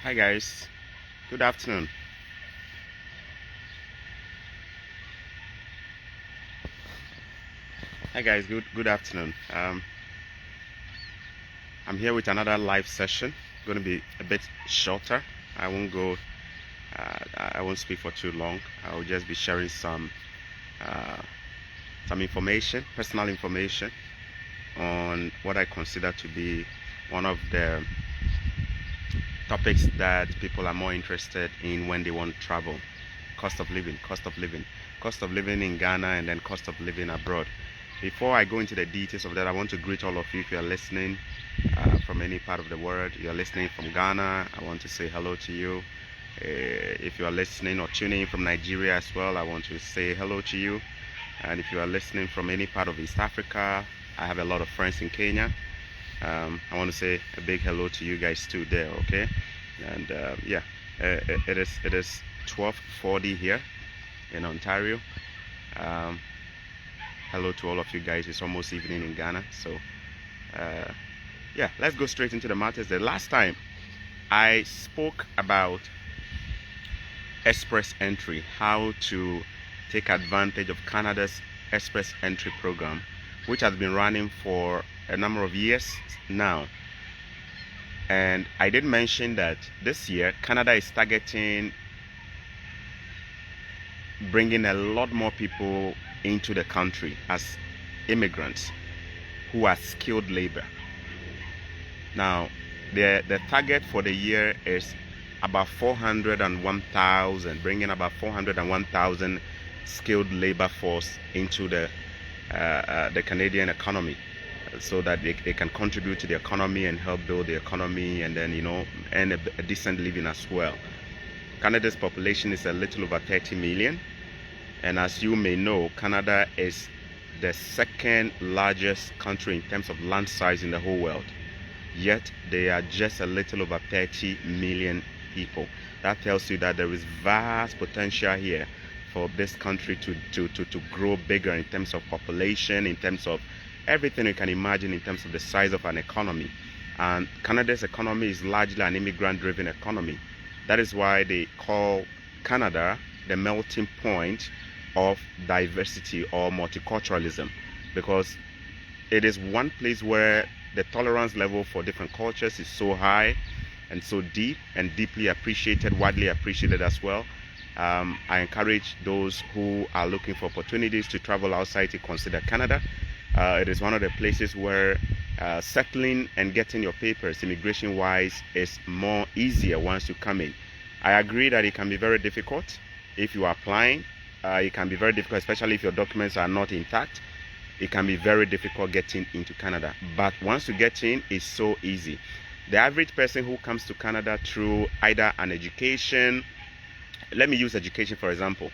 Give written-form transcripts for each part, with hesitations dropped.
Hi guys, good afternoon. Hi guys, good afternoon. I'm here with another live session. Going to be a bit shorter. I won't go. I won't speak for too long. I will just be sharing uh, some information, personal information, on what I consider to be one of the topics that people are more interested in when they want to travel. Cost of living, cost of living in Ghana, and then cost of living abroad. Before I go into the details of that, I want to greet all of you if you are listening from any part of the world. You are listening from Ghana, I want to say hello to you. If you are listening or tuning in from Nigeria as well, I want to say hello to you. And if you are listening from any part of East Africa, I have a lot of friends in Kenya. I want to say a big hello to you guys too there, okay? And yeah, it is 12:40 here in Ontario. Um, hello to all of you guys. It's almost evening in Ghana, so yeah, let's go straight into the matters. The last time I spoke about express entry, how to take advantage of Canada's express entry program, which has been running for a number of years now. And I did mention that this year Canada is targeting bringing a lot more people into the country as immigrants who are skilled labor. Now, the target for the year is about 401,000, bringing about 401,000 skilled labor force into the Canadian economy, so that they can contribute to the economy and help build the economy, and then earn a decent living as well. Canada's population is a little over 30 million, and as you may know, Canada is the second largest country in terms of land size in the whole world, yet they are just a little over 30 million people. That tells you that there is vast potential here for this country to grow bigger in terms of population, in terms of everything you can imagine, in terms of the size of an economy. And Canada's economy is largely an immigrant-driven economy. That is why they call Canada the melting point of diversity or multiculturalism, because it is one place where the tolerance level for different cultures is so high and so deep and deeply appreciated, widely appreciated as well. I encourage those who are looking for opportunities to travel outside to consider Canada. It is one of the places where settling and getting your papers immigration wise is more easier once you come in. I agree that it can be very difficult if you are applying. It can be very difficult, especially if your documents are not intact. It can be very difficult getting into Canada, but once you get in, it's so easy. The average person who comes to Canada through either an education, let me use education for example.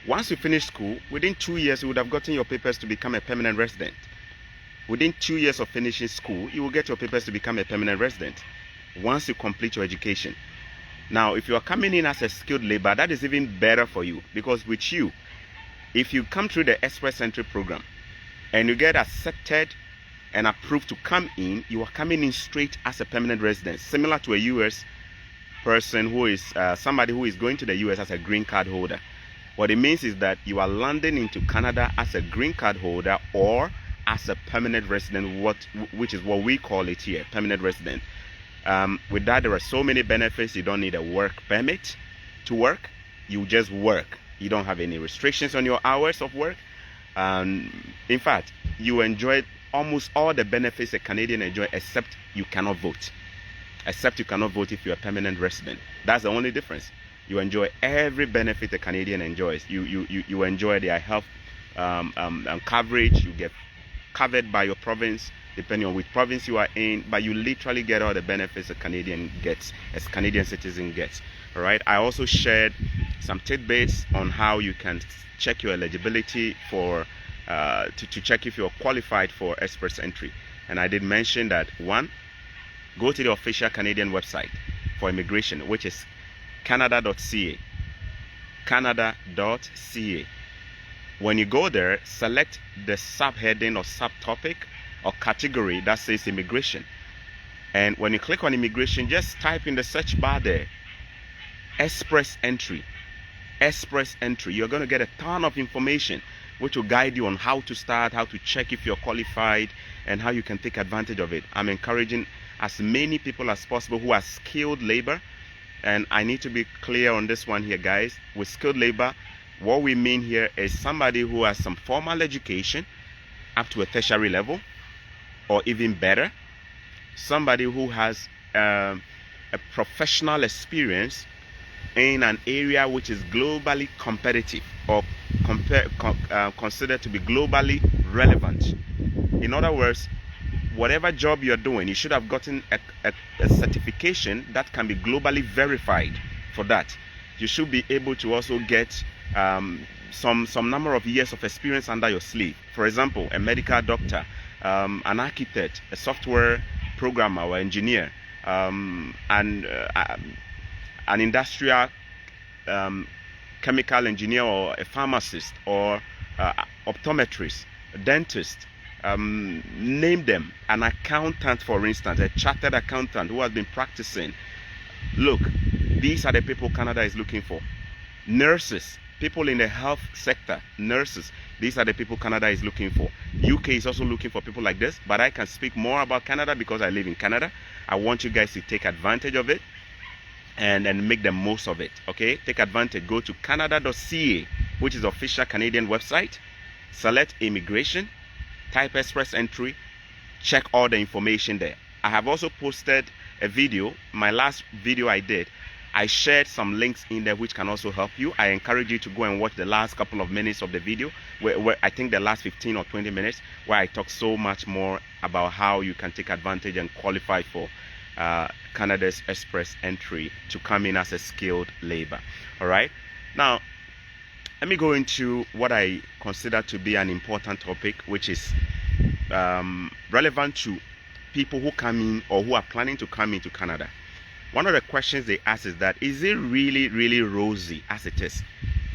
Once you finish school, within 2 years you would have gotten your papers to become a permanent resident. Within 2 years of finishing school, you will get your papers to become a permanent resident once you complete your education. Now, if you are coming in as a skilled labor, that is even better for you, because with you, if you come through the express entry program and you get accepted and approved to come in, you are coming in straight as a permanent resident, similar to a US person who is somebody who is going to the US as a green card holder. What it means is that you are landing into Canada as a green card holder or as a permanent resident, which is what we call it here, permanent resident. With that, there are so many benefits. You don't need a work permit to work. You just work. You don't have any restrictions on your hours of work. In fact, you enjoy almost all the benefits a Canadian enjoy, except you cannot vote. Except you cannot vote if you're a permanent resident. That's the only difference. You enjoy every benefit a Canadian enjoys. You enjoy their health coverage. You get covered by your province, depending on which province you are in, but you literally get all the benefits a Canadian gets, as Canadian citizen gets. All right. I also shared some tidbits on how you can check your eligibility for to check if you're qualified for express entry. And I did mention that, one, go to the official Canadian website for immigration, which is canada.ca. Canada.ca. When you go there, select the subheading or subtopic or category that says immigration, And when you click on immigration, just type in the search bar there, express entry. Express entry. You're going to get a ton of information which will guide you on how to start, how to check if you're qualified, and how you can take advantage of it. I'm encouraging as many people as possible who are skilled labor. And I need to be clear on this one here, guys. With skilled labor, what we mean here is somebody who has some formal education up to a tertiary level, or even better, somebody who has a professional experience in an area which is globally competitive, or considered to be globally relevant. In other words, whatever job you're doing, you should have gotten a certification that can be globally verified for that. You should be able to also get some number of years of experience under your sleeve. For example, a medical doctor, an architect, a software programmer or engineer, and an industrial chemical engineer, or a pharmacist, or optometrist, a dentist, name them, an accountant, for instance, a chartered accountant who has been practicing. Look, these are the people Canada is looking for. Nurses, people in the health sector, nurses, these are the people Canada is looking for. UK is also looking for people like this, but I can speak more about Canada because I live in Canada. I want you guys to take advantage of it and make the most of it. Okay, take advantage. Go to canada.ca, which is the official Canadian website. Select immigration, type express entry, check all the information there. I have also posted a video. My last video I did, I shared some links in there which can also help you. I encourage you to go and watch the last couple of minutes of the video, where I think the last 15 or 20 minutes, where I talk so much more about how you can take advantage and qualify for Canada's express entry to come in as a skilled labor. All right, now let me go into what I consider to be an important topic, which is relevant to people who come in or who are planning to come into Canada. One of the questions they ask is that, is it really rosy as it is?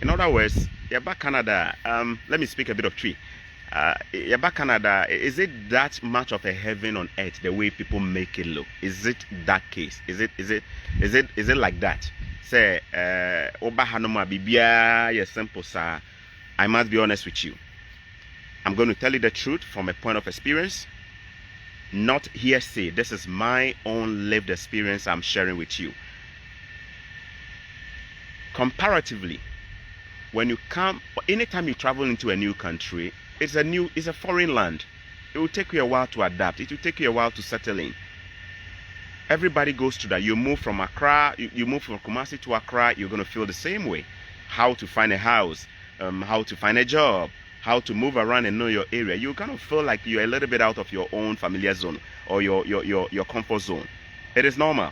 In other words, Yaba Canada, let me speak a bit of tree. Yaba Canada, is it that much of a heaven on earth the way people make it look? Is it that case? Is it like that? Say, Oba Hanoma Bibia, yes, simple, sir. I must be honest with you. I'm going to tell you the truth from a point of experience, not hearsay. This is my own lived experience I'm sharing with you. Comparatively, when you come, anytime you travel into a new country, it's a foreign land. It will take you a while to adapt. It will take you a while to settle in. Everybody goes through that. You move from Accra, you move from Kumasi to Accra, you're going to feel the same way. How to find a house, how to find a job, how to move around and know your area. You kind of feel like you're a little bit out of your own familiar zone or your comfort zone. It is normal.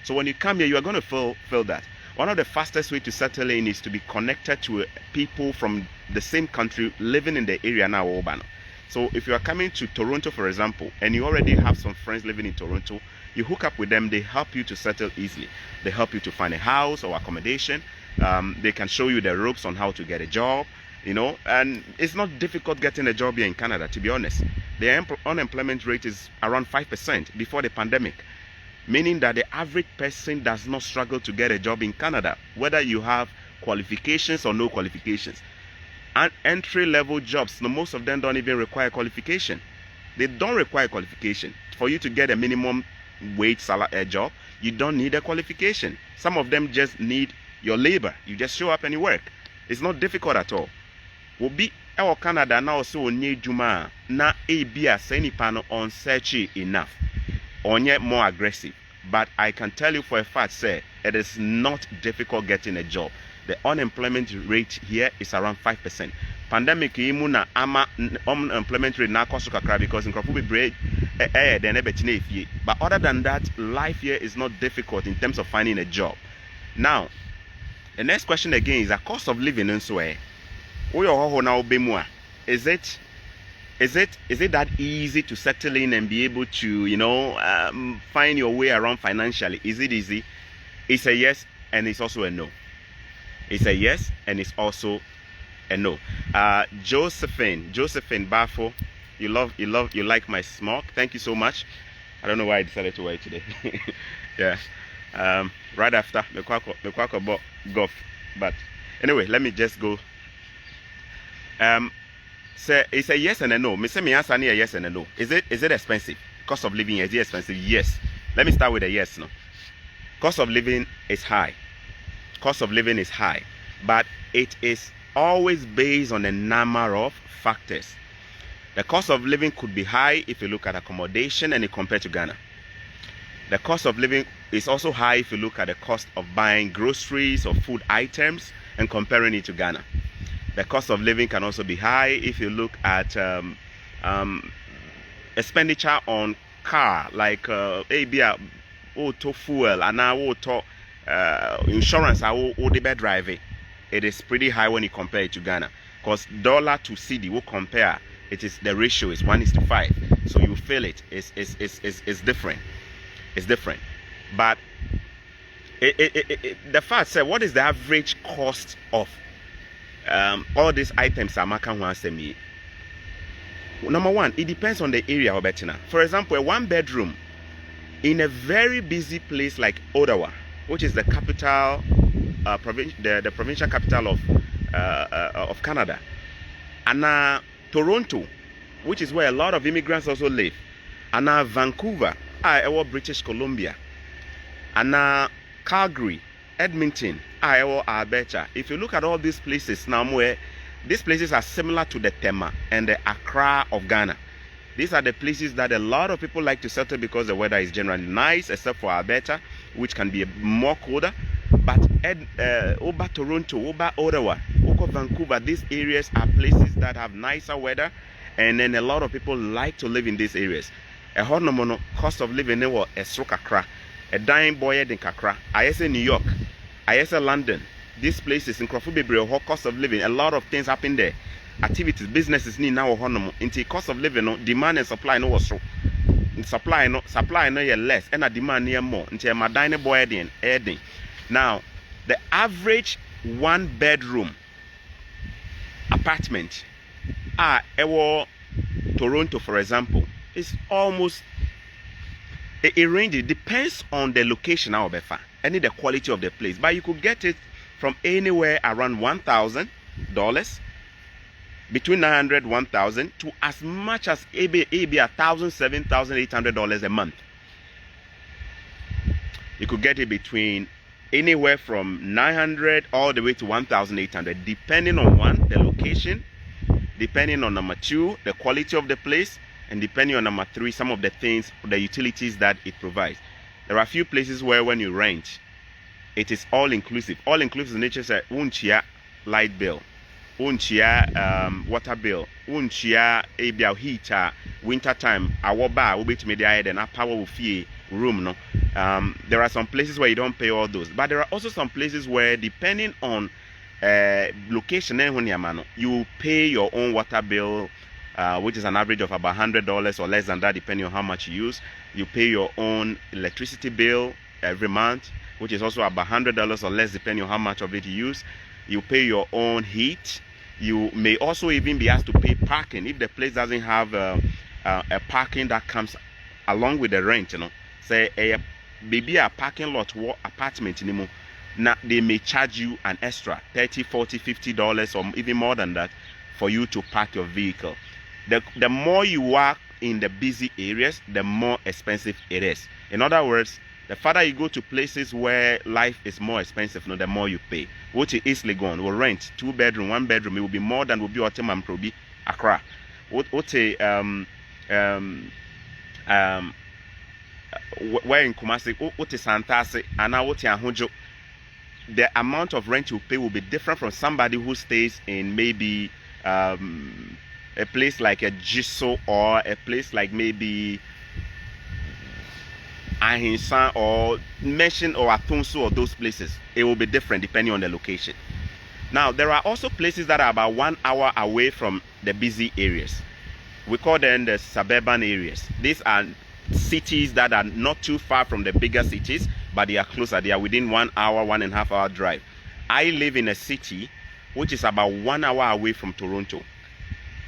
So when you come here, you are going to feel that. One of the fastest way to settle in is to be connected to people from the same country living in the area now, urban. So if you are coming to Toronto, for example, and you already have some friends living in Toronto, you hook up with them, they help you to settle easily. They help you to find a house or accommodation. They can show you the ropes on how to get a job, you know, and it's not difficult getting a job here in Canada, to be honest. The unemployment rate is around 5% before the pandemic, meaning that the average person does not struggle to get a job in Canada, whether you have qualifications or no qualifications. And entry-level jobs, most of them don't even require qualification. They don't require qualification. For you to get a minimum wage salary job, you don't need a qualification. Some of them just need your labor. You just show up and you work. It's not difficult at all. Will be our Canada now so need juma na abia seni pano on searchy enough. Or yet more aggressive. But I can tell you for a fact, say, it is not difficult getting a job. The unemployment rate here is around 5%. Pandemic imuna ama unemployment rate na koso kakra because in Krofu be break then ebetine. But other than that, life here is not difficult in terms of finding a job. Now, the next question again is the cost of living in Sway. Is it that easy to settle in and be able to, you know, find your way around financially? Is it easy? It's a yes and it's also a no. It's a yes and it's also a no. Josephine Bafo, you like my smoke. Thank you so much. I don't know why I decided to wear it today. Yeah. Right after the quack about golf. But anyway, let me just go. Say it's a yes and a no. Me say me answer a yes and a no. Is it expensive? Cost of living, is it expensive? Yes. Let me start with a yes. No. Cost of living is high. Cost of living is high, but it is always based on a number of factors. The cost of living could be high if you look at accommodation and you compare to Ghana. The cost of living is also high if you look at the cost of buying groceries or food items and comparing it to Ghana. The cost of living can also be high if you look at expenditure on car, like auto fuel and now auto insurance. Driving, it is pretty high when you compare it to Ghana, because dollar to cedi will compare. It is the ratio is 1:5, so you feel it. It's different. It's different, but the fact said, what is the average cost of all these items? Number one, it depends on the area of Betina. For example, a 1-bedroom in a very busy place like Ottawa, which is the capital, the provincial capital of Canada, and Toronto, which is where a lot of immigrants also live, and Vancouver, British Columbia, and Calgary, Edmonton, Alberta. If you look at all these places now, where these places are similar to the Tema and the Accra of Ghana. These are the places that a lot of people like to settle because the weather is generally nice, except for Alberta, which can be more colder. But over Toronto, over Ottawa, over Vancouver, these areas are places that have nicer weather, and then a lot of people like to live in these areas. A hormono cost of living in a stroke Accra, a dying boy in Accra. I say New York, I say London. These places in Crawford, cost of living, a lot of things happen there. Activities, businesses need now hormono. Into cost of living, no demand and supply no was so. Supply no less, and a demand near more. Into my dining boy adding. Now, the average 1-bedroom apartment, Toronto, for example, is almost a range. It depends on the location, however, and the quality of the place. But you could get it from anywhere around $1,000, between $900, $1,000, to as much as maybe $1,000, $7,800 a month. You could get it between anywhere from $900 all the way to $1,800, depending on one, the location, depending on number two, the quality of the place, and depending on number three, some of the things, the utilities that it provides. There are a few places where when you rent, it is all inclusive. All inclusive nature says unchia light bill, unchia water bill, unchia ebia heater, winter time, our bar will be to media then a power fee room. No, there are some places where you don't pay all those, but there are also some places where, depending on location, you pay your own water bill, which is an average of about $100 or less than that, depending on how much you use. You pay your own electricity bill every month, which is also about $100 or less, depending on how much of it you use. You pay your own heat. You may also even be asked to pay parking if the place doesn't have a parking that comes along with the rent. Say maybe a parking lot or apartment anymore. Now they may charge you an extra $30, $40, $50 or even more than that for you to park your vehicle. The more you are in the busy areas, the more expensive it is. In other words, the farther you go to places where life is more expensive, the more you pay. What is easily gone will rent 2-bedroom, 1-bedroom. It will be more than will be Otem and Probi Accra. Where in Kumasi, what is Santase, and now what Yahujo. The amount of rent you pay will be different from somebody who stays in maybe a place like a Jiso, or a place like maybe Ahinsan or Meshin or Atunsu, or those places. It will be different depending on the location. Now, there are also places that are about 1 hour away from the busy areas. We call them the suburban areas. These are cities that are not too far from the bigger cities, but they are closer. They are within 1 hour, 1.5 hour drive. I live in a city which is about 1 hour away from Toronto.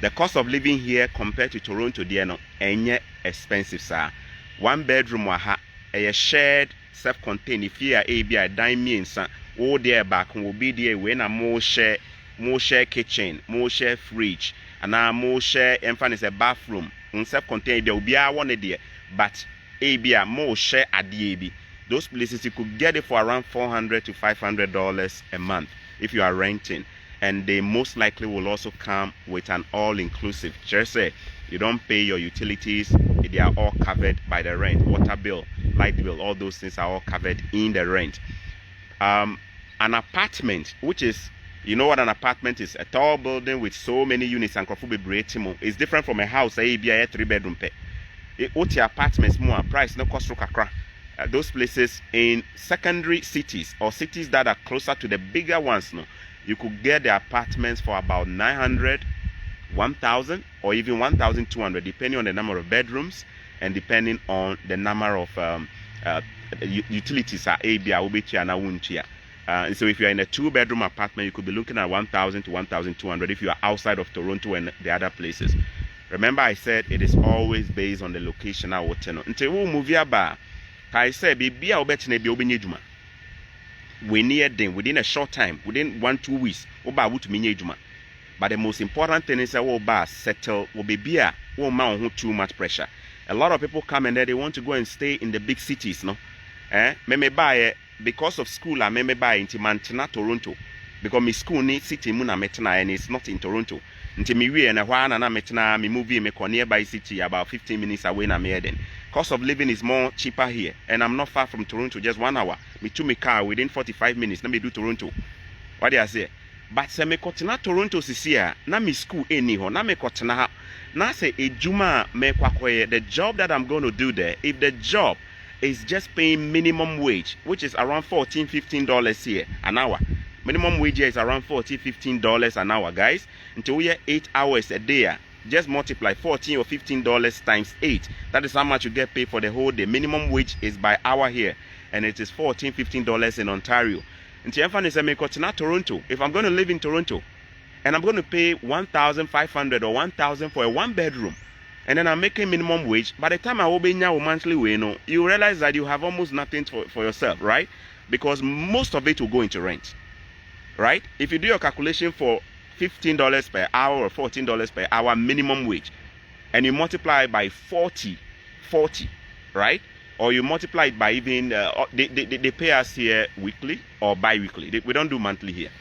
The cost of living here compared to Toronto, they are not expensive, sir. 1 bedroom waha a shared self-contained if you are a dime means all there back will be there when a more share kitchen, more share fridge, and now more share emphasis a bathroom. Self-contained there will be a one there, but a more share at the AB. Those places you could get it for around $400 to $500 a month if you are renting, and they most likely will also come with an all-inclusive. Just say you don't pay your utilities; they are all covered by the rent. Water bill, light bill, all those things are all covered in the rent. An apartment, which is, you know what an apartment is, a tall building with so many units and is different from a house. A 3-bedroom pay. What your apartments more price no cost kakra. Those places in secondary cities or cities that are closer to the bigger ones, no, you could get the apartments for about 900, 1,000, or even 1,200, depending on the number of bedrooms and depending on the number of utilities. So if you are in a 2-bedroom apartment, you could be looking at 1,000 to 1,200 if you are outside of Toronto and the other places. Remember, I said it is always based on the location. Until we move here, I said, we need them within a short time, within 1-2 weeks. But the most important thing is that we'll settle, will be beer, won't mount too much pressure. A lot of people come and they want to go and stay in the big cities, no? Me buy because of school, I may buy in Mantana, Toronto, because my school needs city muna metna and it's not in Toronto. Until me we and a while and I metna me movie me nearby city about 15 minutes away na me then. Cost of living is more cheaper here, and I'm not far from Toronto, just 1 hour. Me to my car within 45 minutes. Let me do Toronto. What do I say? But se me kotina Toronto sisia na me school any ho na me kotina na say ejuma me kwakoye the job that I'm going to do there. If the job is just paying minimum wage, which is around $14-15 here an hour. Minimum wage here is around $14-15 an hour, guys. Until we are 8 hours a day. Just multiply $14 or $15 times 8. That is how much you get paid for the whole day. Minimum wage is by hour here, and it is $14-15 in Ontario. Until Toronto, if I'm going to live in Toronto, and I'm going to pay $1,500 or $1,000 for a 1-bedroom, and then I'm making minimum wage, by the time I will be now monthly wage, you realize that you have almost nothing for yourself, right? Because most of it will go into rent, right? If you do your calculation for $15 per hour or $14 per hour minimum wage, and you multiply by 40, right? Or you multiply it by even, they pay us here weekly or bi-weekly. We don't do monthly here.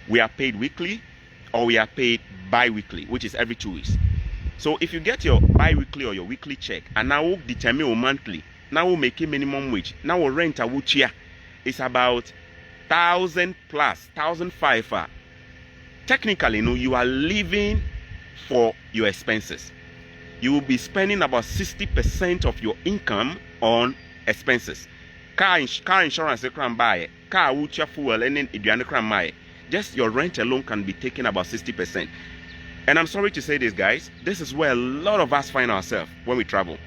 We are paid weekly or we are paid bi-weekly, which is every 2 weeks. So if you get your bi-weekly or your weekly check, and now we'll determine your monthly, now we'll make a minimum wage, now we'll rent a wuchia. It's about 1,000 plus, 1,500. Technically, you are living for your expenses. You will be spending about 60% of your income on expenses. Car insurance, you can buy. Car, fuel, and then just your rent alone can be taken about 60%. And I'm sorry to say this, guys. This is where a lot of us find ourselves when we travel.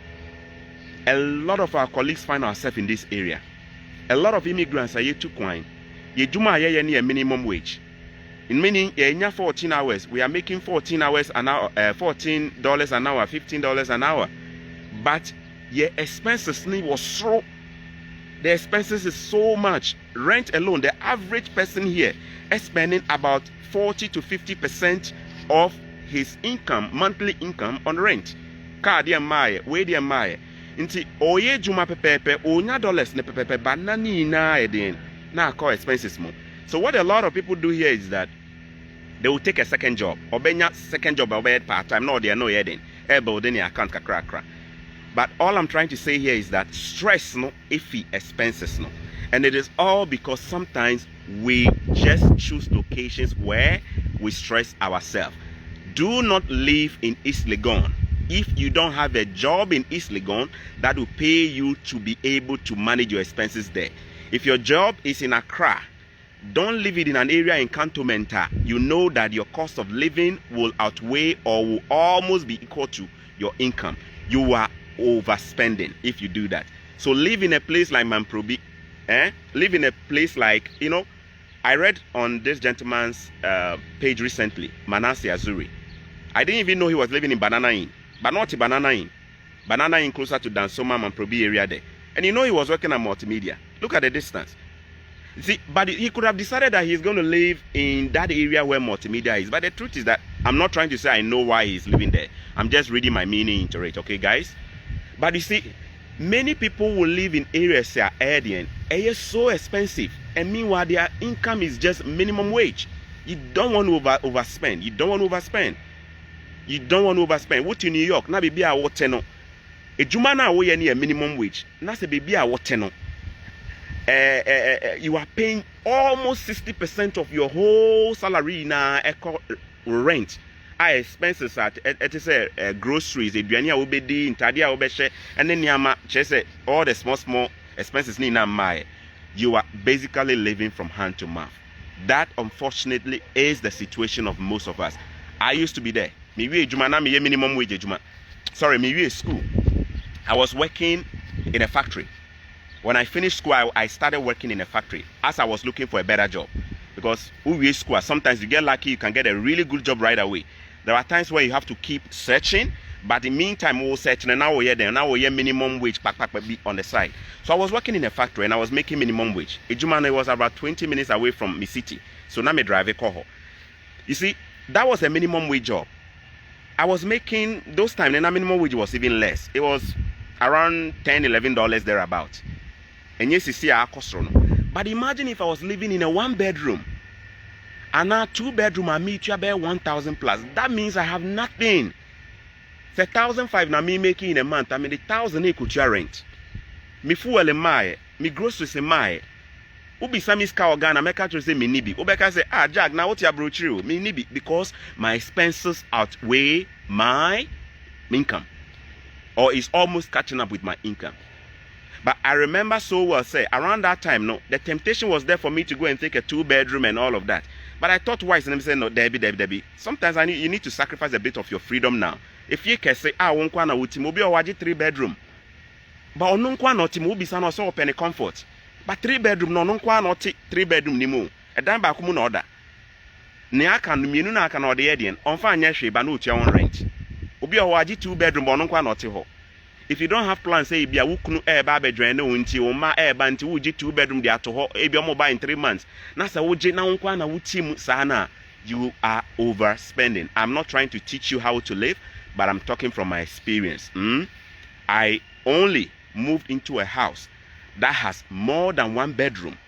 A lot of our colleagues find ourselves in this area. A lot of immigrants are here to coin. You do my a minimum wage. In meaning, 14 hours, we are making 14 hours an hour, $14 an hour, $15 an hour. But your expenses was so, the expenses is so much. Rent alone, the average person here is spending about 40 to 50% of his income, monthly income on rent. Car dear my, way dear my. Inti oye juma pepepe, onya dollars ne pepepe, banani na edin. Na call expenses more. So what a lot of people do here is that they will take a second job. Or second job or part-time. No, they are no heading. Building your account kakra. But all I'm trying to say here is that stress no iffy expenses no. And it is all because sometimes we just choose locations where we stress ourselves. Do not live in East Legon. If you don't have a job in East Legon, that will pay you to be able to manage your expenses there. If your job is in Accra, don't live it in an area in Cantonmenta. You know that your cost of living will outweigh or will almost be equal to your income. You are overspending if you do that. So live in a place like Mamprobi. Live in a place like, I read on this gentleman's page recently, Manasseh Azuri. I didn't even know he was living in Banana Inn. But not Banana Inn. Banana Inn closer to Dansoma and Probi area there. And you know he was working at Multimedia. Look at the distance. See, but he could have decided that he's going to live in that area where Multimedia is. But the truth is that I'm not trying to say I know why he's living there. I'm just reading my meaning into it, okay, guys? But you see, many people will live in areas that are so expensive, and meanwhile their income is just minimum wage. You don't want to overspend. You don't want to overspend. You don't want to overspend. What in New York? Na baby a what no. A juma na we near minimum wage. Na say baby a what no. You are paying almost 60% of your whole salary na rent. Expenses at it is groceries, aduane a obedi, ntade a obehye, and then yama chese all the small expenses ni na my. You are basically living from hand to mouth. That unfortunately is the situation of most of us. I used to be there. Me we ejuma na me minimum wage ejuma. Sorry, me we school. I was working in a factory. When I finished school, I started working in a factory as I was looking for a better job. Because we school, sometimes you get lucky, you can get a really good job right away. There are times where you have to keep searching, but in the meantime, we'll search, and now we're there. Now we're minimum wage on the side. So I was working in a factory and I was making minimum wage. Ejumana was about 20 minutes away from my city. So now me drive a coho. You see, that was a minimum wage job. I was making those times, and the minimum wage was even less. It was around $10–11 thereabout. And yes, you see, but imagine if I was living in a 1-bedroom. And now 2-bedroom, I meet you about 1,000 plus. That means I have nothing. It's 1,500 now me making in a month. I mean, the 1,000 could you rent. Me fuel in my, me groceries in my. Ubi sami ska organ, I make her say me nibi. Ubeka say, Jack, now what you broach you? Me nibi because my expenses outweigh my income, or is almost catching up with my income. But I remember so well, say, around that time, no, the temptation was there for me to go and take a 2-bedroom and all of that. But I thought wise, and I said, no, Debbie. Sometimes you need to sacrifice a bit of your freedom now. If you can say, won't want to be a 3-bedroom. But on not be son also open a comfort. But 3-bedroom, no, not 3-bedroom ni mo. A dime back moon order. Niakan, Minuna can order Edian, on fine yashi, but no your own rent. Ubi a 2-bedroom, or no not ho. If you don't have plans, say be a wukunu air babe dreno unti o ma air banti uji 2-bedroom dia to ho e be mobile in 3 months. Nasa uji na unkwa na uti sana. You are overspending. I'm not trying to teach you how to live, but I'm talking from my experience. I only moved into a house that has more than 1 bedroom.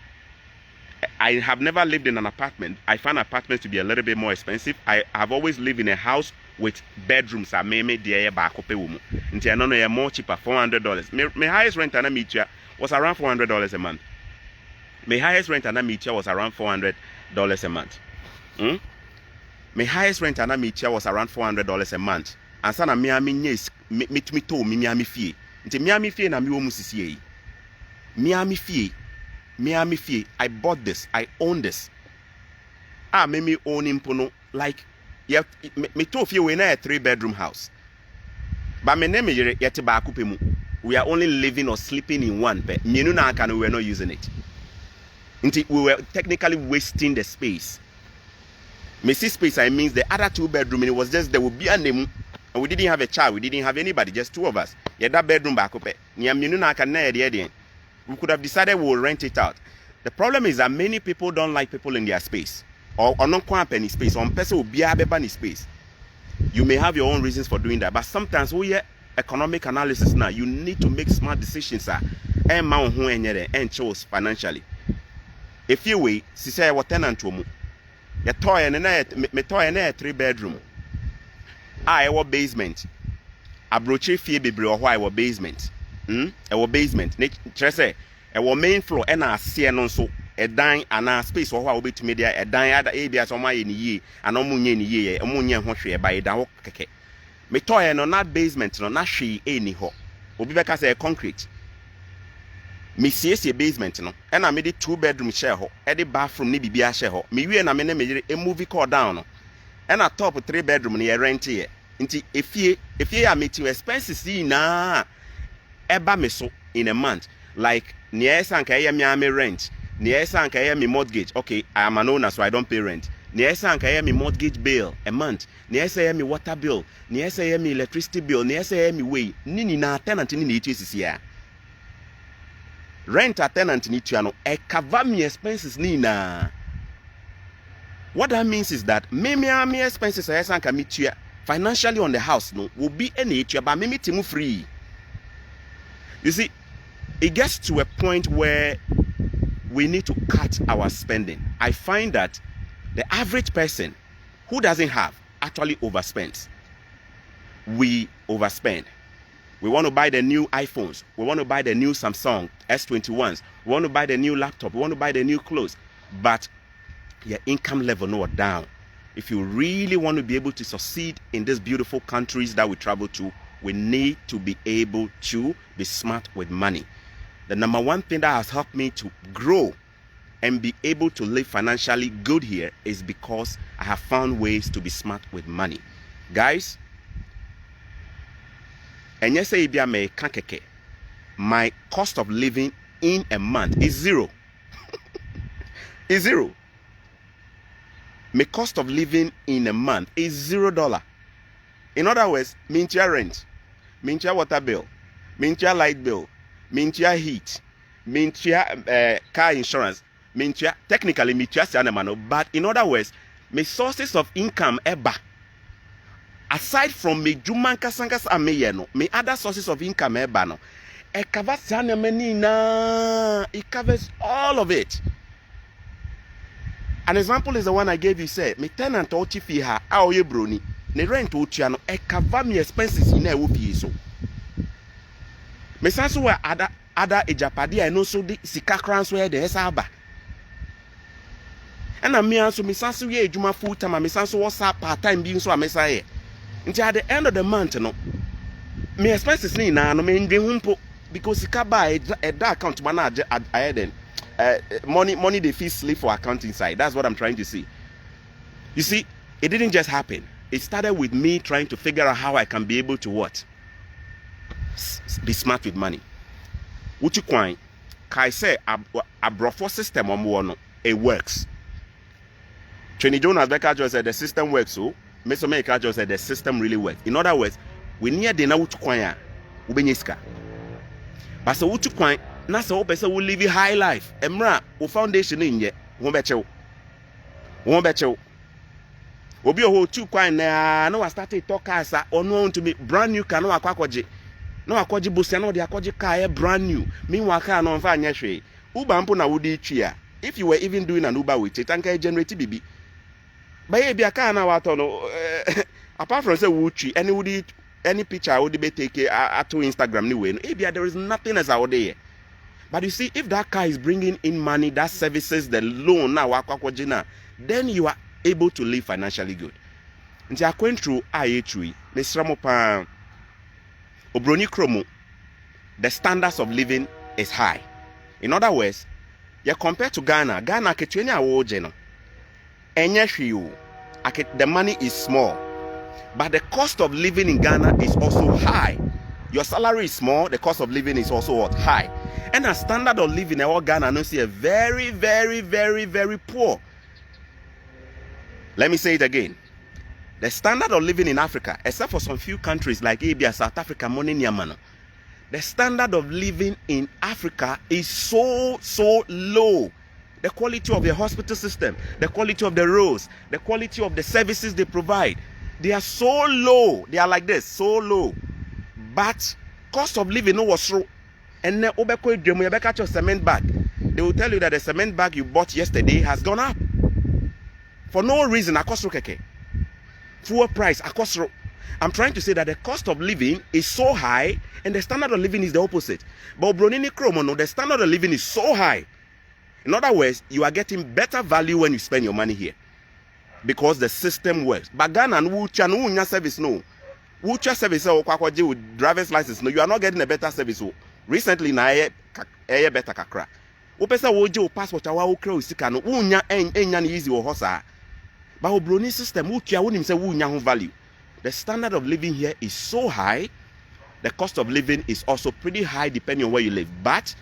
I have never lived in an apartment. I find apartments to be a little bit more expensive. I have always lived in a house with bedrooms. I may there back up a woman. Until I know more cheaper, $400. My highest rent and a meter was around $400 a month. My highest rent and a meter was around $400 a month. My highest rent and a meter was around $400 a month. And sana Miami yes me to Miami fee. Until Miami fee na mi wo musisi. Miami fee. I bought this. I own this. Me own impono like. Yeah, me told you we're in a 3-bedroom house. But my name is Yetiba. We are only living or sleeping in one bed. We were not using it. We were technically wasting the space. Me see space, I mean the other 2-bedroom, it was just there would be a name. And we didn't have a child, we didn't have anybody, just 2 of us. Yeah, that bedroom back up. We could have decided we will rent it out. The problem is that many people don't like people in their space. Or not quite any space, or person will be a space. You may have your own reasons for doing that, but sometimes we hear economic analysis now. You need to make smart decisions, and chose financially. If you wait, she say what tenant to your toy and a 3-bedroom. I was basement. A broche fee be or why was basement. Our basement. Say our main floor and I see and also. A dine and a space or what will be to media a dine other areas on my ye and omunye ye omunye hoshe by da keke. Me toy no not basement no na she any ho. Obi beka say concrete. Me see basement no. And I made it 2-bedroom share ho. E the bathroom ni bibia share ho. Me we na me na a movie call down no. And a top 3-bedroom ni rent here. Nti if ye are meeting expenses na eba me so in a month like near sanka ya me rent. Near sanka me mortgage. Okay, I am an owner, so I don't pay rent. Near say me mortgage bill a month. Near say me water bill. Near say me electricity bill. Near say me way. Nini na tenant ni is here. Rent a tenant ni tuano. E cover me expenses ni na. What that means is that me expenses I sanka me tua financially on the house no will be any tua but me timu free. You see, it gets to a point where we need to cut our spending. I find that the average person who doesn't have actually overspends. We overspend. We want to buy the new iPhones. We want to buy the new Samsung S21s. We want to buy the new laptop. We want to buy the new clothes. But your income level no down. If you really want to be able to succeed in these beautiful countries that we travel to, we need to be able to be smart with money. The number one thing that has helped me to grow and be able to live financially good here is because I have found ways to be smart with money. Guys, and yes, my cost of living in a month is zero. Is zero. My cost of living in a month is $0. In other words, mintia rent, mintia water bill, mintia light bill, mintia heat, mintia car insurance, mintia technically mintia sianemano. But in other words, my sources of income eba. Aside from me jumanka sankas ameyeno, my other sources of income eba no. It covers sianemani na. It covers all of it. An example is the one I gave you. Say, me tenant or chifi ha, how ye brony, ne rent uchiano, e cover me expenses in a wufi so. Me sanso where other ejapadi I know so the sika crowns where the esaba. And me also me sanso ye juma full time, me sanso was part time being so a messiah. Until at the end of the month, no, me expenses ni na no me ndwe humpo because sika buy a dark account manage I then. Money they feel slip for accounting side. That's what I'm trying to see. You see, it didn't just happen. It started with me trying to figure out how I can be able to what? Be smart with money. Uchi kwine, kai say a brofo system on it works. Trini Jonas Becker just said the system works, so Mr. Maker just said the system really works. In other words, we need the na uchi kwine ubenyiska. But so uchi kwine na so person will live a high life. Emra, o foundation in ye, won bechew. Obi o ho two kwan na I started talk asa ono to me brand new car no akwakoje. No akwaje bosia no de akwaje car brand new. Meanwhile car no mfa anya hwe. Uber mpo na wodi twi a. If you were even doing an Uber with it, can generate bibi. But ye bia car na wato no apart from say wo twi any picture would be take at Instagram anyway. Bia there is nothing as out there. But you see, if that car is bringing in money, that services the loan now, then you are able to live financially good. And I went through IH3, Obroni Kromo, the standards of living is high. In other words, you compared to Ghana, the money is small, but the cost of living in Ghana is also high. Your salary is small, the cost of living is also what? High. And the standard of living in our Ghana no see a very, very, very, very poor. Let me say it again. The standard of living in Africa, except for some few countries like Abia, South Africa, Money, the standard of living in Africa is so low. The quality of the hospital system, the quality of the roads, the quality of the services they provide, they are so low. They are like this, so low. But cost of living no was so. And then you catch your cement bag. They will tell you that the cement bag you bought yesterday has gone up. For no reason, akosro keke. Fuel price, akosro. I'm trying to say that the cost of living is so high and the standard of living is the opposite. But Bronini Kromono, the standard of living is so high. In other words, you are getting better value when you spend your money here. Because the system works. But Ghana and service no. Wucha service with driver's license no, you are not getting a better service. Recently na better kakra. Upesa woje passport awa ukra usika no unya enya na easy wo hosa. But obroni system utua wonim say unya ho value. The standard of living here is so high. The cost of living is also pretty high depending on where you live. But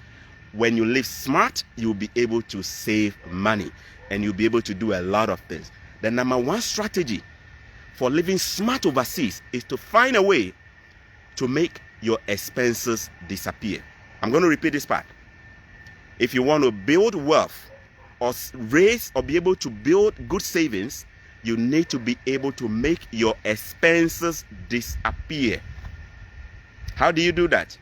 when you live smart, you'll be able to save money and you'll be able to do a lot of things. The number one strategy for living smart overseas is to find a way to make your expenses disappear. I'm going to repeat this part. If you want to build wealth or raise or be able to build good savings, you need to be able to make your expenses disappear. How do you do that?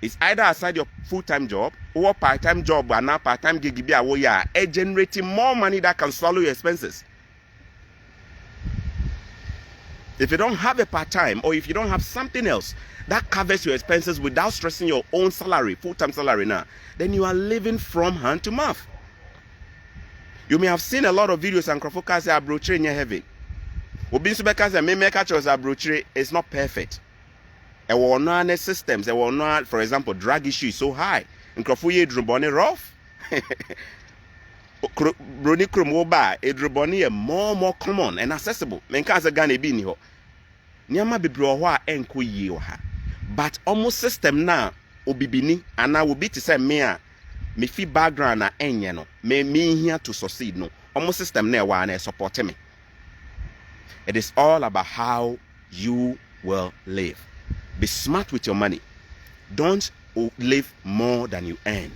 It's either aside your full-time job or part-time job and now part-time gig where you are generating more money that can swallow your expenses. If you don't have a part-time or if you don't have something else that covers your expenses without stressing your own salary, full-time salary now, then you are living from hand to mouth. You may have seen a lot of videos and crofocas say abrochire in your heavy. Obin subeka say me make catches abrochire is not perfect. There were no systems, there were no, for example, drug issue is so high. In Crofoye drubone rough. Broni Krumwoba, a drubone more common and accessible. Menkaza Gane Bini ho. Nyama bibrowa enko ye ha. But almost system now obibini and I will be to say me fi background na enye no me here to succeed no almost system na wa na support me. It is all about how you will live. Be smart with your money. Don't live more than you earn.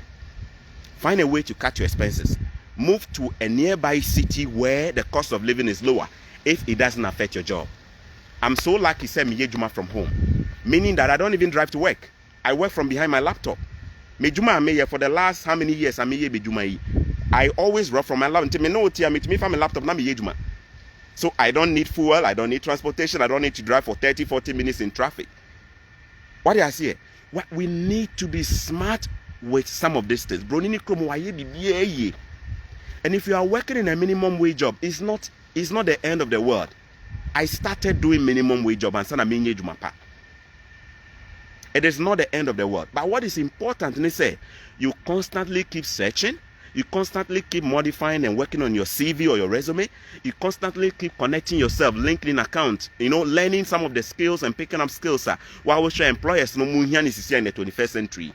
Find a way to cut your expenses. Move to a nearby city where the cost of living is lower if it doesn't affect your job. I'm so lucky say me juma from home, meaning that I don't even drive to work. I work from behind my laptop. Me juma me here for the last how many years I'm here be juma. I always work from my laptop. Me no tia me from my laptop na me juma. So I don't need fuel, I don't need transportation, I don't need to drive for 30-40 minutes in traffic. What do I say? What we need to be smart with some of these things. And if you are working in a minimum wage job, it's not the end of the world. I started doing minimum wage job and it is not the end of the world. But what is important is say you constantly keep searching, you constantly keep modifying and working on your CV or your resume, you constantly keep connecting yourself, LinkedIn account, learning some of the skills and picking up skills. While we show employers no in the 21st century,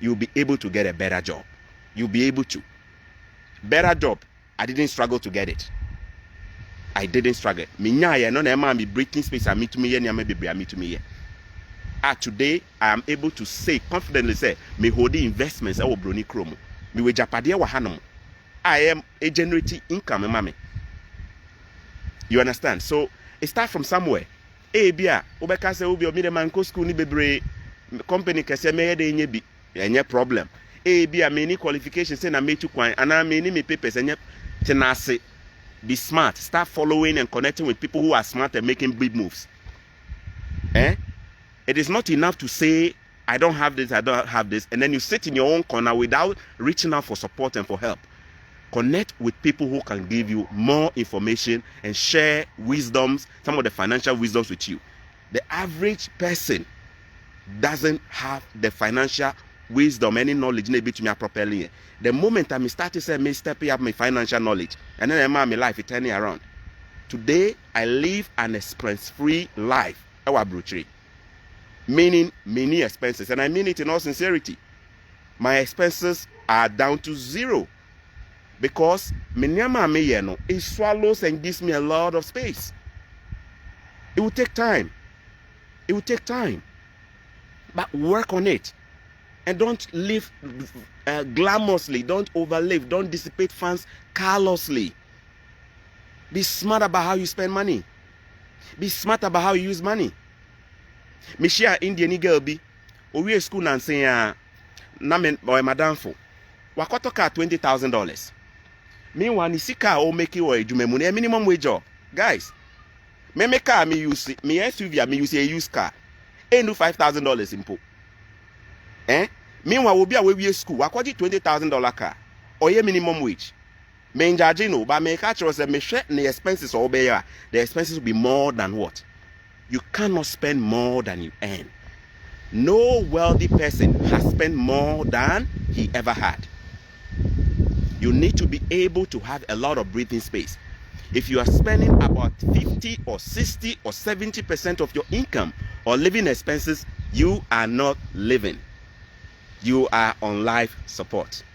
you'll be able to get a better job. You'll be able to. Better job. I didn't struggle to get it. I didn't struggle. Me breathing space. Today I am able to say confidently say me holding investments I will broni kromo. Me we japadia wa hanom. I am a generating income, mommy. You understand? So it starts from somewhere. Bia obeka say obi omi de man ko school ni bebre company kese me de nye bi enye problem. Bia me ni qualification say na me tu kwan ana me ni me papers enye tenase. Be smart. Start following and connecting with people who are smart and making big moves. It is not enough to say, I don't have this, I don't have this, and then you sit in your own corner without reaching out for support and for help. Connect with people who can give you more information and share wisdoms, some of the financial wisdoms with you. The average person doesn't have the financial wisdom, any knowledge, maybe to me properly. The moment I start to say, me stepping up my financial knowledge, and then my life is turning around. Today, I live an expense-free life. Meaning many expenses, and I mean it in all sincerity. My expenses are down to zero because it swallows and gives me a lot of space. It will take time. It will take time, but work on it, and don't live glamorously. Don't overlive. Don't dissipate funds carelessly. Be smart about how you spend money. Be smart about how you use money. Me share Indian girl bi owie school na nsen ya na me boy madam fo wakoto car $20,000. Meanwhile ni sika o make it adwuma mu na minimum wage job. Guys, me car me use me SUV me use a used car enu $5,000 impo. Meanwhile obi a we school wakoji $20,000 car oye minimum wage. Me njaje no ba me catch us me share the expenses or be the expenses will be more than what? You cannot spend more than you earn. No wealthy person has spent more than he ever had. You need to be able to have a lot of breathing space. If you are spending about 50 or 60 or 70% of your income on living expenses, you are not living. You are on life support.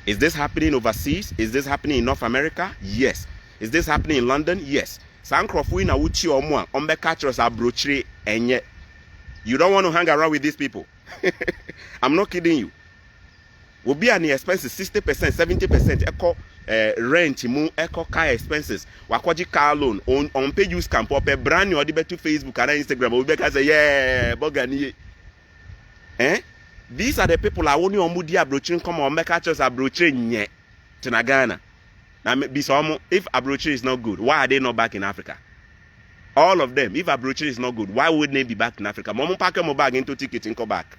Is this happening overseas? Is this happening in North America? Yes. Is this happening in London? Yes. Sankrofui na uchi omwa ombe catchers abrochire enye. You don't want to hang around with these people. I'm not kidding you. Will be an expenses 60%, 70% echo rent mu echo car expenses. Wakwaji car loan on pay use camp up a brand new to Facebook and Instagram. We can say yeah, bogani. These are the people I only on Mudi abroching come on make catchers abroching nye to Ghana. Now be some if abroching is not good, why are they not back in Africa? All of them, if abroching is not good, why wouldn't they be back in Africa? Momo pack them bag into ticket and go back.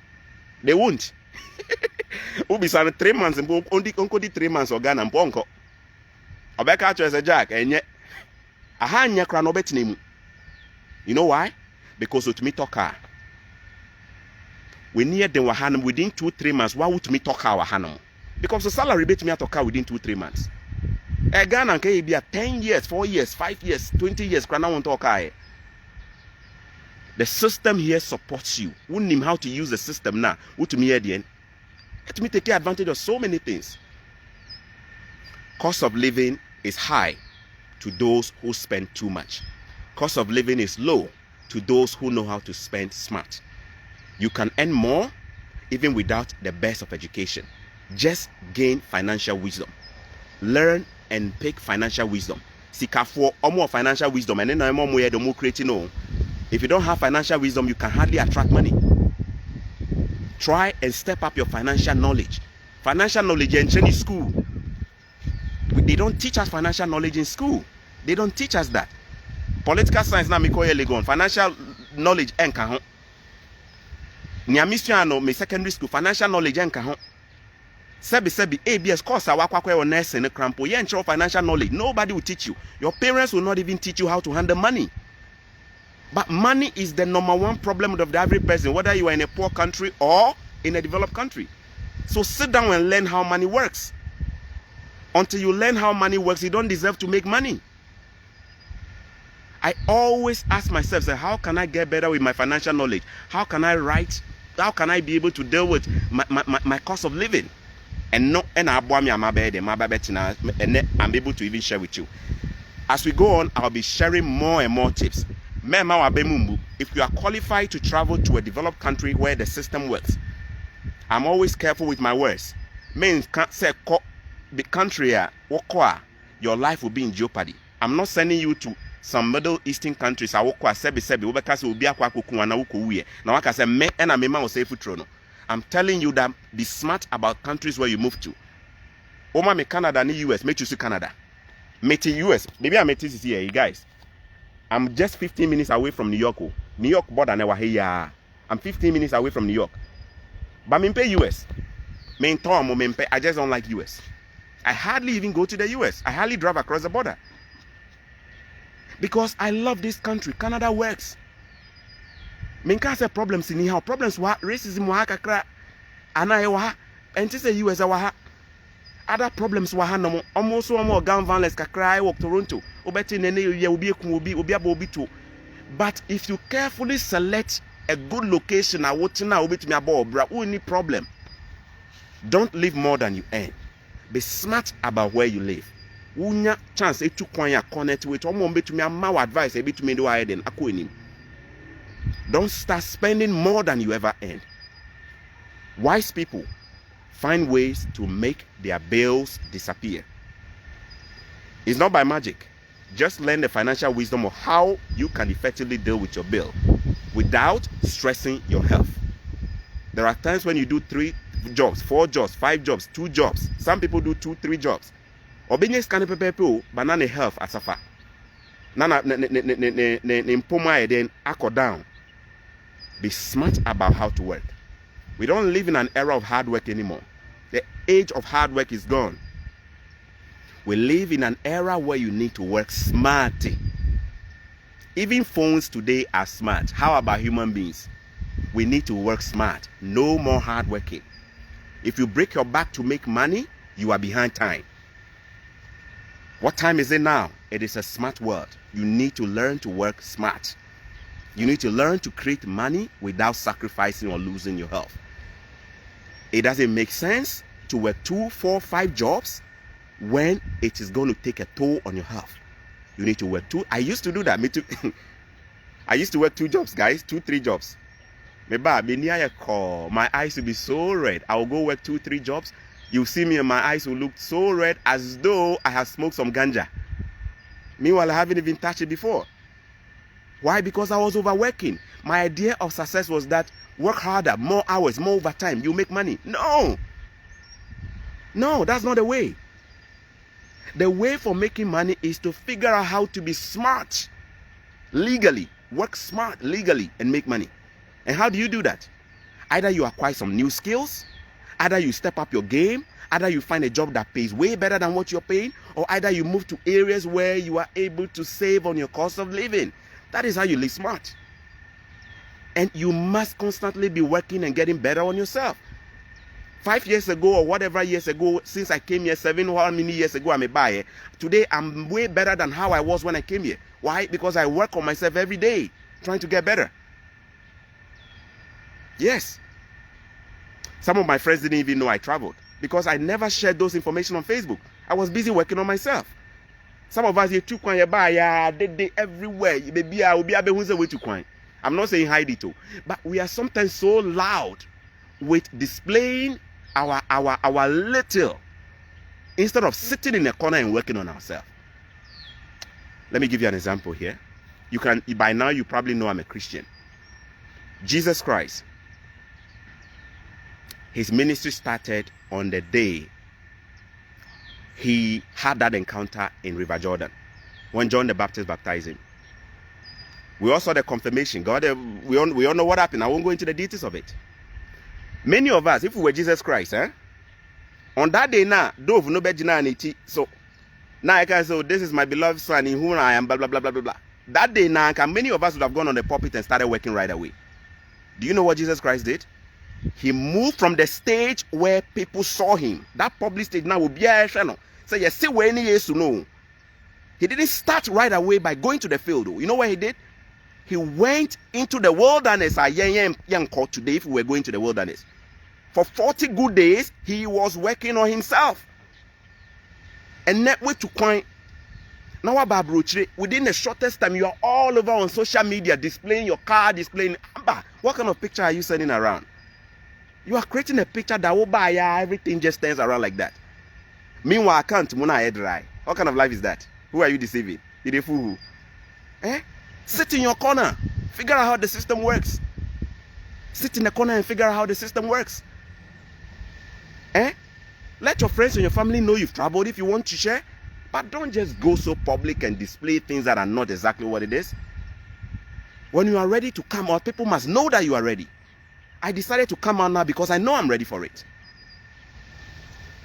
They won't. Ubi sana 3 months and only 3 months or Ghana and Ponko. Obeka as a jack and yet a hanya cranobet name. You know why? Because with me talk car. We near the Wahanam within 2-3 months. Why would me talk our Hanam? Because the salary bet me to car within 2-3 months. A Ghana can be a 10 years, 4 years, 5 years, 20 years, Crana won't talk. The system here supports you. We know how to use the system now. What to me at the end? Let me take advantage of so many things. Cost of living is high to those who spend too much. Cost of living is low to those who know how to spend smart. You can earn more even without the best of education. Just gain financial wisdom. Learn and pick financial wisdom. Seek for more financial wisdom and then more creating. If you don't have financial wisdom, you can hardly attract money. Try and step up your financial knowledge. Financial knowledge in training school. They don't teach us financial knowledge in school. They don't teach us that. Political science na mi koye legon. Financial knowledge enka ho. Nyamishiano me secondary school financial knowledge enka ho. Sebi ABS course awakwa or nurse in a crampo. You ensure financial knowledge. Nobody will teach you. Your parents will not even teach you how to handle money. But money is the #1 problem of the average person, whether you are in a poor country or in a developed country. So sit down and learn how money works. Until you learn how money works, you don't deserve to make money. I always ask myself, say, how can I get better with my financial knowledge? How can I write? How can I be able to deal with my cost of living? And I'm able to even share with you. As we go on, I'll be sharing more and more tips. If you are qualified to travel to a developed country where the system works, I'm always careful with my words. Means can't say the country your life will be in jeopardy. I'm not sending you to some Middle Eastern countries. I'm telling you that be smart about countries where you move to. Oma me Canada ni US, make you see Canada. Mete US, maybe I met this here, you guys. I'm just 15 minutes away from New York. New York border never here. I'm 15 minutes away from New York. But I pay US. I just don't like US. I hardly even go to the US. I hardly drive across the border. Because I love this country. Canada works. Menka say problems in here. Problems wa racism wa kakra. Ana wa and say US wa other problems wa no almost one more gun violence kakra I walk Toronto. Obeti nene ye obi ekun obi too. But if you carefully select a good location na wotina obetumi aba obra, who any problem. Don't live more than you earn. Be smart about where you live. Unya chance etu kwan ya connect with omo betumi ama advice ebetumi do ahead and akọ enim. Don't start spending more than you ever earned. Wise people find ways to make their bills disappear. It's not by magic. Just learn the financial wisdom of how you can effectively deal with your bill without stressing your health. There are times when you do 3 jobs, 4 jobs, 5 jobs, 2 jobs. Some people do 2-3 jobs. Obinye scan people banana health asafa. Nana ne mpoma then akọ down. Be smart about how to work. We don't live in an era of hard work anymore. The age of hard work is gone. We live in an era where you need to work smart. Even phones today are smart. How about human beings? We need to work smart. No more hard working. If you break your back to make money, you are behind time. What time is it now? It is a smart world. You need to learn to work smart. You need to learn to create money without sacrificing or losing your health. It doesn't make sense to work 2, 4, 5 jobs when it is going to take a toll on your health. You need to work 2. I used to do that. Me too. I used to work 2 jobs, guys. 2, 3 jobs. My eyes will be so red. I will go work 2, 3 jobs. You see me and my eyes will look so red as though I have smoked some ganja. Meanwhile, I haven't even touched it before. Why? Because I was overworking. My idea of success was that work harder, more hours, more overtime, you make money. No, that's not the way. The way for making money is to figure out how to be smart legally. Work smart legally and make money. And how do you do that? Either you acquire some new skills, either you step up your game, either you find a job that pays way better than what you're paying, or either you move to areas where you are able to save on your cost of living. That is how you live smart. And you must constantly be working and getting better on yourself. 5 years ago or whatever years ago, since I came here, 7 how many years ago I'm a buyer, today I'm way better than how I was when I came here. Why? Because I work on myself every day, trying to get better. Yes. Some of my friends didn't even know I traveled because I never shared those information on Facebook. I was busy working on myself. Some of us, you took one, they everywhere. Maybe I will be able to way to coin. I'm not saying hide it, but we are sometimes so loud with displaying our little instead of sitting in a corner and working on ourselves. Let me give you an example here. By now you probably know I'm a Christian. Jesus Christ, his ministry started on the day he had that encounter in River Jordan when John the Baptist baptized him. We all saw the confirmation. We all know what happened. I won't go into the details of it. Many of us, if we were Jesus Christ, on that day now, so now I can say, oh, this is my beloved son in whom I am, blah, blah, blah, blah, blah, blah. That day now, many of us would have gone on the pulpit and started working right away. Do you know what Jesus Christ did? He moved from the stage where people saw him. That public stage now will be a channel. So you see where any years to know. He didn't start right away by going to the field. You know what he did? He went into the wilderness. Young called today if we were going to the wilderness. For 40 good days, he was working on himself. And network to coin. Now, within the shortest time, you are all over on social media, displaying your car, displaying. What kind of picture are you sending around? You are creating a picture that will buy everything just turns around like that. Meanwhile, I can't. What kind of life is that? Who are you deceiving? You're a fool. Sit in your corner. Figure out how the system works. Sit in the corner and figure out how the system works. Let your friends and your family know you've traveled if you want to share. But don't just go so public and display things that are not exactly what it is. When you are ready to come out, people must know that you are ready. I decided to come out now because I know I'm ready for it.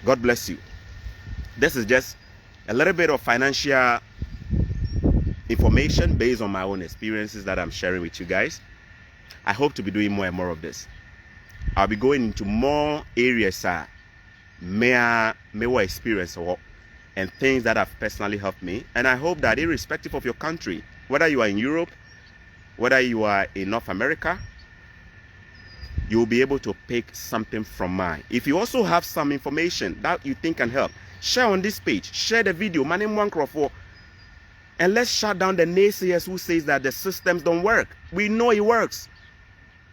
God bless you. This is just a little bit of financial information based on my own experiences that I'm sharing with you guys. I hope to be doing more and more of this. I'll be going into more areas more experience and things that have personally helped me. And I hope that irrespective of your country, whether you are in Europe, whether you are in North America, you will be able to pick something from mine. If you also have some information that you think can help, share on this page, share the video, and let's shut down the naysayers who says that the systems don't work. We know it works.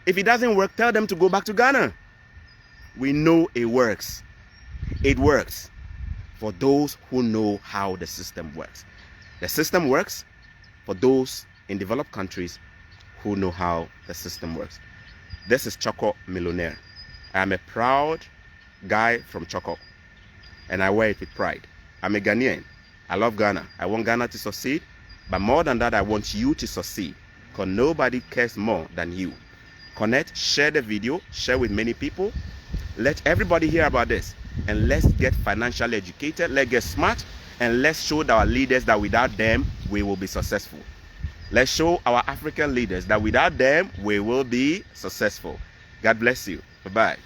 If it doesn't work, tell them to go back to Ghana. We know it works. It works for those who know how the system works. The system works for those in developed countries who know how the system works. This is Choco Millionaire. I am a proud guy from Choco, and I wear it with pride. I'm a Ghanaian. I love Ghana. I want Ghana to succeed, but more than that, I want you to succeed, because nobody cares more than you. Connect, share the video, share with many people. Let everybody hear about this, and let's get financially educated, let's get smart, and let's show our leaders that without them, we will be successful. Let's show our African leaders that without them, we will be successful. God bless you. Bye-bye.